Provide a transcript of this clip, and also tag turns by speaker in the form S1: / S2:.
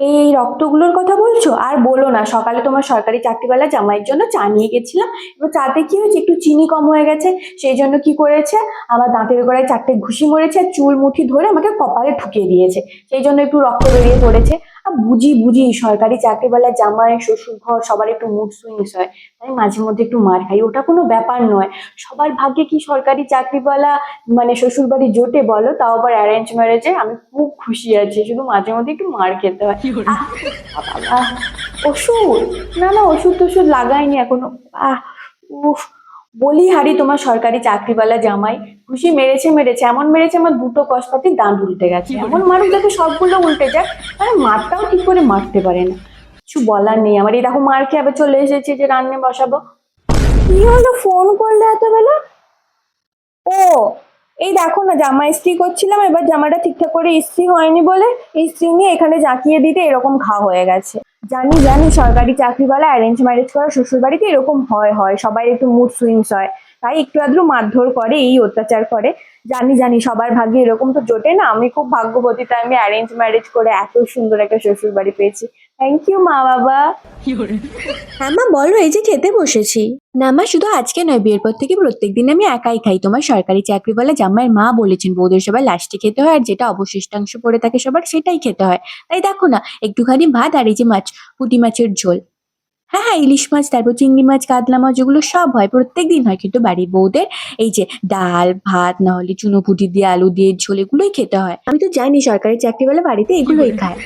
S1: এই রক্তগুলোর কথা বলছো? আর বলো না, সকালে তোমার সরকারি চাকরিওয়ালা জামাইয়ের জন্য চা নিয়ে গেছিলাম। এবার চাতে কি হয়েছে, একটু চিনি কম হয়ে গেছে। সেই জন্য কি করেছে, আমার দাঁতের গোড়ায় 4টে ঘুষি মরেছে আর চুল মুঠি ধরে আমাকে কপালে ঢুকিয়ে দিয়েছে। সেই জন্য একটু রক্ত বেরিয়ে পড়েছে। আর বুঝি বুঝি সরকারি চাকরিওয়ালা জামাই, শ্বশুর ঘর সবার একটু মুড সুইংস হয়, তাই মাঝে মধ্যে একটু মার খাই, ওটা কোনো ব্যাপার নয়। সবার ভাগ্যে কি সরকারি চাকরিওয়ালা মানে শ্বশুর বাড়ি জোটে বলো, তাও আবার অ্যারেঞ্জ ম্যারেজে? আমি খুব খুশি আছি, শুধু মাঝে মধ্যে একটু মার খেতে হয়। আহ বাবা, ওষুধ? না না, ওষুধ টষুধ লাগাইনি এখনো। আহ উফ, বলি হারি তোমার সরকারি চাকরিওয়ালা জামাই ঘুষি মেরেছে মেরেছে, এমন মেরেছে আমার দুটো কসপাতির দাঁত উল্টে গেছে। এমন মানুষ যাতে সবগুলো উল্টে যায়, মানে মারটাও ঠিক করে মারতে পারে না। কিছু বলার নেই আমার, এই দেখো মার খেয়ে আবার চলে এসেছে যে রান্না বসাবো। কি হলো, ফোন করলে এত বেলা? ও, এই দেখো না, জামা ইস্ত্রি করছিলাম, এবার জামাটা ঠিকঠাক করে ইস্ত্রি হয়নি বলে ইস্ত্রি নিয়ে এখানে জাঁকিয়ে দিতে এরকম ঘা হয়ে গেছে। জানি জানি, সরকারি চাকরিওয়ালা অ্যারেঞ্জ ম্যারেজ করা শ্বশুর বাড়িতে এরকম হয় হয়, সবাই একটু মুড সুইংস হয়, তাই একটু আধটু মারধর করে, এই অত্যাচার করে। জানি জানি, সবার ভাগ্যে এরকম তো জোটে না। আমি খুব ভাগ্যবতী, তাই আমি অ্যারেঞ্জ ম্যারেজ করে এত সুন্দর একটা শ্বশুর বাড়ি পেয়েছি। থ্যাংক ইউ মা বাবা। হ্যাঁ মা বলো, এই যে খেতে বসেছি। না মা, শুধু আজকে নয়, বিয়ের পর থেকে প্রত্যেকদিন আমি একাই খাই। তোমার সরকারি চাকরিওয়ালা জামাইয়ের মা বলেছেন বউদের সবার লাস্টে খেতে হয়, আর যেটা অবশিষ্টাংশ পড়ে থাকে সবার সেটাই খেতে হয়। তাই দেখো না, একটুখানি ভাত আর এই যে মাছ, পুঁটি মাছের ঝোল। হ্যাঁ হ্যাঁ, ইলিশ মাছ, তারপর চিংড়ি মাছ, কাতলা মাছ, ওগুলো সব হয়, প্রত্যেকদিন হয়। কিন্তু বাড়ির বউদের এই যে ডাল ভাত, না হলে চুনো পুঁটি দিয়ে আলু দিয়ে ঝোল, এগুলোই খেতে হয়। আমি তো জানি সরকারি চাকরিওয়ালা বাড়িতে এগুলোই খায়।